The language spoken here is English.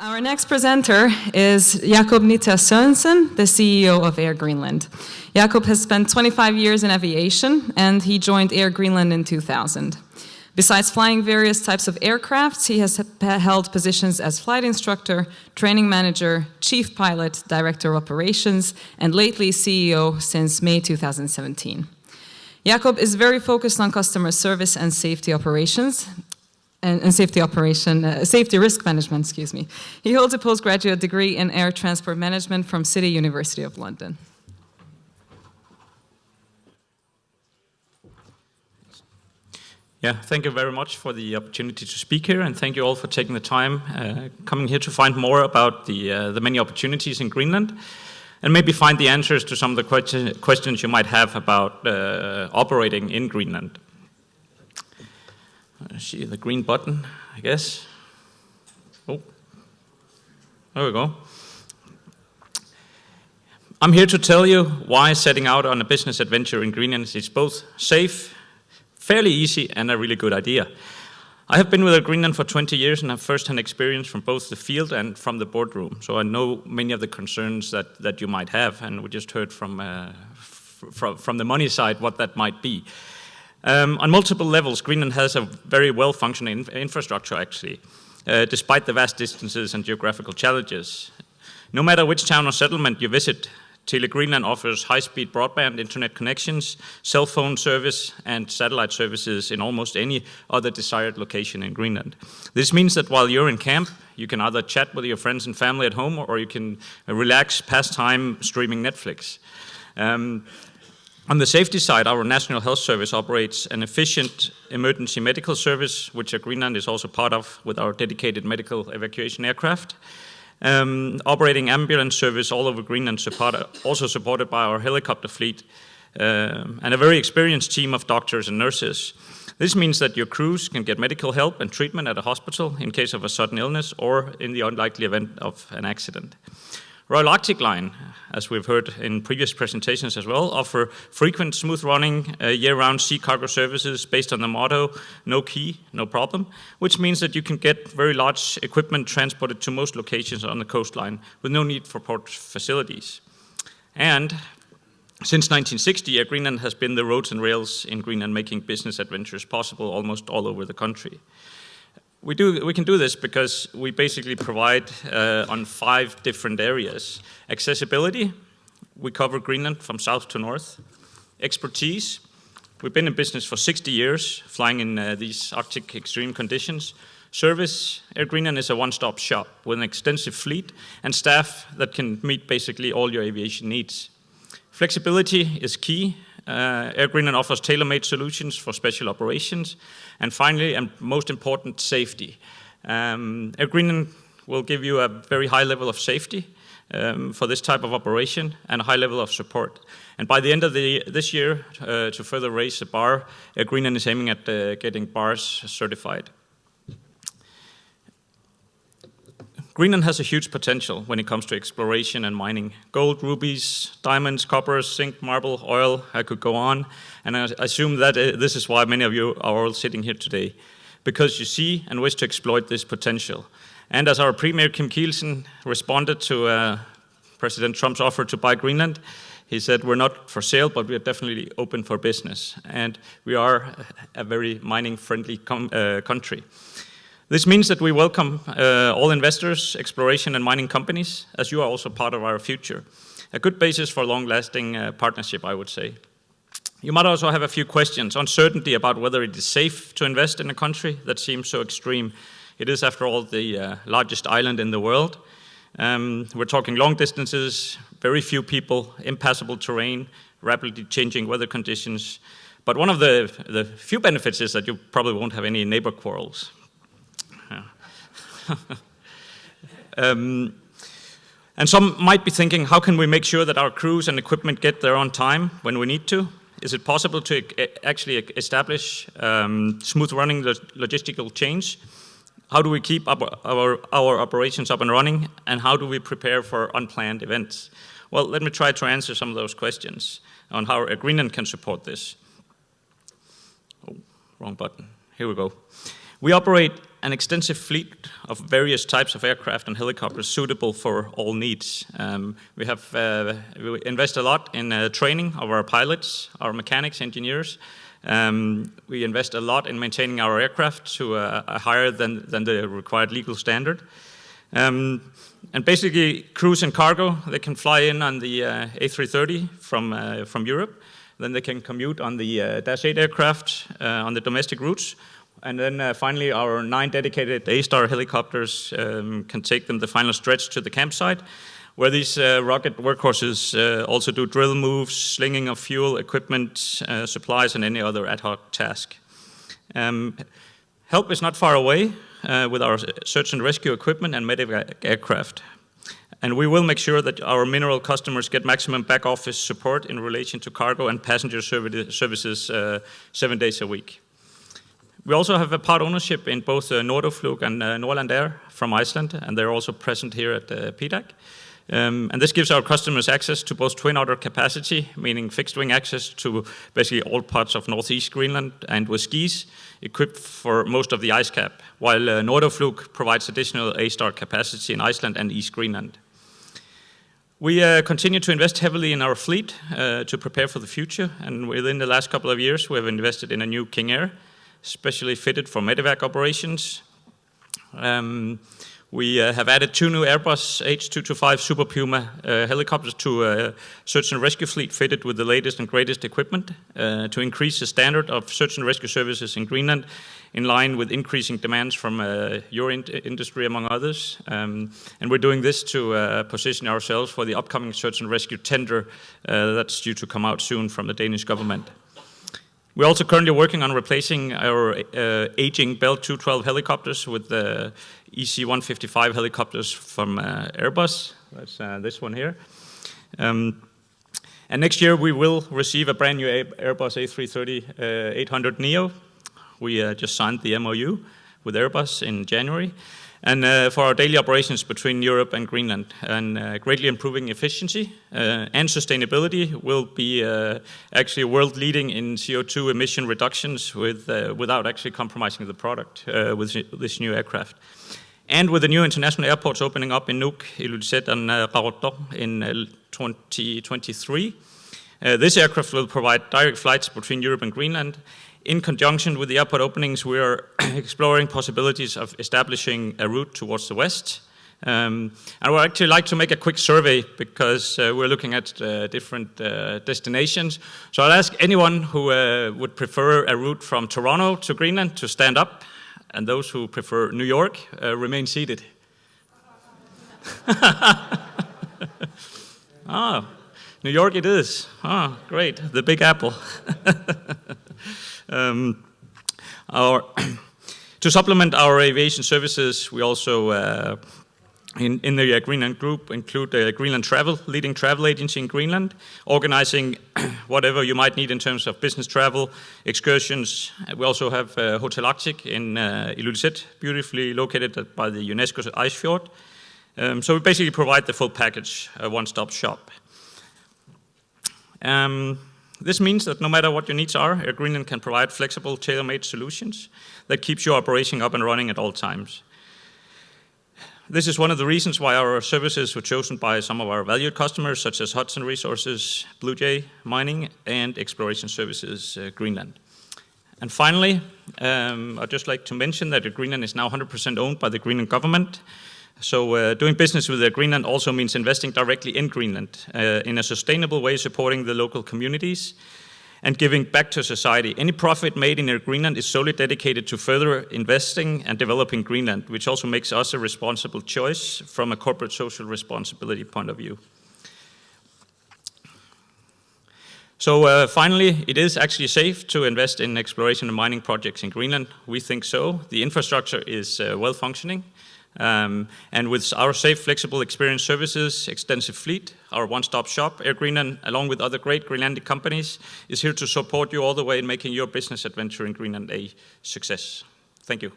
Our next presenter is Nitter Sørensen, the CEO of Air Greenland. Jakob has spent 25 years in aviation, and he joined Air Greenland in 2000. Besides flying various types of aircraft, he has held positions as flight instructor, training manager, chief pilot, director of operations, and lately CEO since May 2017. Jakob is very focused on customer service and safety operations, safety risk management, excuse me. He holds a postgraduate degree in air transport management from City University of London. Yeah, thank you very much for the opportunity to speak here, and thank you all for taking the time coming here to find more about the many opportunities in Greenland, and maybe find the answers to some of the questions you might have about operating in Greenland. See the green button, I guess. Oh, there we go. I'm here to tell you why setting out on a business adventure in Greenland is both safe, fairly easy, and a really good idea. I have been with Air Greenland for 20 years and have first-hand experience from both the field and from the boardroom. So I know many of the concerns that you might have, and we just heard from the money side what that might be. On multiple levels, Greenland has a very well-functioning infrastructure, actually, despite the vast distances and geographical challenges. No matter which town or settlement you visit, Tele Greenland offers high-speed broadband internet connections, cell phone service, and satellite services in almost any other desired location in Greenland. This means that while you're in camp, you can either chat with your friends and family at home, or you can relax, pass time streaming Netflix. On the safety side, our National Health Service operates an efficient emergency medical service, which Air Greenland is also part of with our dedicated medical evacuation aircraft. Operating ambulance service all over Greenland, also supported by our helicopter fleet, and a very experienced team of doctors and nurses. This means that your crews can get medical help and treatment at a hospital in case of a sudden illness or in the unlikely event of an accident. Royal Arctic Line, as we've heard in previous presentations as well, offer frequent, smooth-running, year-round sea cargo services based on the motto, no key, no problem, which means that you can get very large equipment transported to most locations on the coastline with no need for port facilities. And since 1960, Air Greenland has been the roads and rails in Greenland, making business adventures possible almost all over the country. We can do this because we basically provide on 5 different areas. Accessibility, we cover Greenland from south to north. Expertise, we've been in business for 60 years, flying in these Arctic extreme conditions. Service, Air Greenland is a one-stop shop with an extensive fleet and staff that can meet basically all your aviation needs. Flexibility is key. Air Greenland offers tailor-made solutions for special operations. And finally, and most important, safety. Air Greenland will give you a very high level of safety for this type of operation and a high level of support. And by the end of this year, to further raise the bar, Air Greenland is aiming at getting BARS certified. Greenland has a huge potential when it comes to exploration and mining. Gold, rubies, diamonds, copper, zinc, marble, oil, I could go on. And I assume that this is why many of you are all sitting here today, because you see and wish to exploit this potential. And as our Premier Kim Kielsen responded to President Trump's offer to buy Greenland, he said, we're not for sale, but we are definitely open for business. And we are a very mining-friendly country. This means that we welcome all investors, exploration and mining companies, as you are also part of our future. A good basis for long-lasting partnership, I would say. You might also have a few questions, uncertainty about whether it is safe to invest in a country that seems so extreme. It is, after all, the largest island in the world. We're talking long distances, very few people, impassable terrain, rapidly changing weather conditions. But one of the few benefits is that you probably won't have any neighbor quarrels. And some might be thinking, how can we make sure that our crews and equipment get there on time when we need to? Is it possible to actually establish smooth running logistical chains? How do we keep our operations up and running? And how do we prepare for unplanned events? Well, let me try to answer some of those questions on how Air Greenland can support this. Oh, wrong button. Here we go. We operate an extensive fleet of various types of aircraft and helicopters suitable for all needs. We invest a lot in training of our pilots, our mechanics, engineers. We invest a lot in maintaining our aircraft to a higher than the required legal standard. And basically, crews and cargo, they can fly in on the A330 from Europe. Then they can commute on the Dash 8 aircraft on the domestic routes. And then finally, our 9 dedicated A-Star helicopters can take them the final stretch to the campsite, where these rocket workhorses also do drill moves, slinging of fuel, equipment, supplies, and any other ad hoc task. Help is not far away with our search and rescue equipment and medevac aircraft. And we will make sure that our mineral customers get maximum back office support in relation to cargo and passenger services 7 days a week. We also have a part ownership in both Nordoflug and Norland Air from Iceland, and they're also present here at PDAC. And this gives our customers access to both twin otter capacity, meaning fixed wing access to basically all parts of northeast Greenland, and with skis equipped for most of the ice cap, while Nordoflug provides additional A-Star capacity in Iceland and East Greenland. We continue to invest heavily in our fleet to prepare for the future, and within the last couple of years we have invested in a new King Air, specially fitted for medevac operations. We have added 2 new Airbus H225 Super Puma helicopters to a search and rescue fleet fitted with the latest and greatest equipment to increase the standard of search and rescue services in Greenland in line with increasing demands from your industry, among others. And we're doing this to position ourselves for the upcoming search and rescue tender that's due to come out soon from the Danish government. We're also currently working on replacing our aging Bell 212 helicopters with the EC-155 helicopters from Airbus. That's this one here. And next year we will receive a brand new Airbus A330-800 Neo. We just signed the MOU with Airbus in January. And for our daily operations between Europe and Greenland, and greatly improving efficiency and sustainability will be actually world-leading in CO2 emission reductions without actually compromising the product with this new aircraft. And with the new international airports opening up in Nuuk, Ilulissat, and Qaqortoq in 2023, this aircraft will provide direct flights between Europe and Greenland. In conjunction with the airport openings, we are exploring possibilities of establishing a route towards the west. And I would actually like to make a quick survey because we're looking at different destinations. So I'll ask anyone who would prefer a route from Toronto to Greenland to stand up, and those who prefer New York remain seated. Ah, New York it is. Ah, great, the Big Apple. To supplement our aviation services, we also, in the Greenland group, include Greenland Travel, leading travel agency in Greenland, organizing whatever you might need in terms of business travel, excursions. We also have Hotel Arctic in Ilulissat, beautifully located by the UNESCO Ice Fjord. So we basically provide the full package, a one-stop shop. This means that no matter what your needs are, Air Greenland can provide flexible, tailor-made solutions that keeps your operation up and running at all times. This is one of the reasons why our services were chosen by some of our valued customers, such as Hudson Resources, Blue Jay Mining, and Exploration Services Greenland. And finally, I'd just like to mention that Air Greenland is now 100% owned by the Greenland government. So doing business with Air Greenland also means investing directly in Greenland in a sustainable way, supporting the local communities and giving back to society. Any profit made in Air Greenland is solely dedicated to further investing and developing Greenland, which also makes us a responsible choice from a corporate social responsibility point of view. So finally, it is actually safe to invest in exploration and mining projects in Greenland. We think so. The infrastructure is well functioning. And with our safe, flexible, experienced services, extensive fleet, our one-stop shop, Air Greenland, along with other great Greenlandic companies, is here to support you all the way in making your business adventure in Greenland a success. Thank you.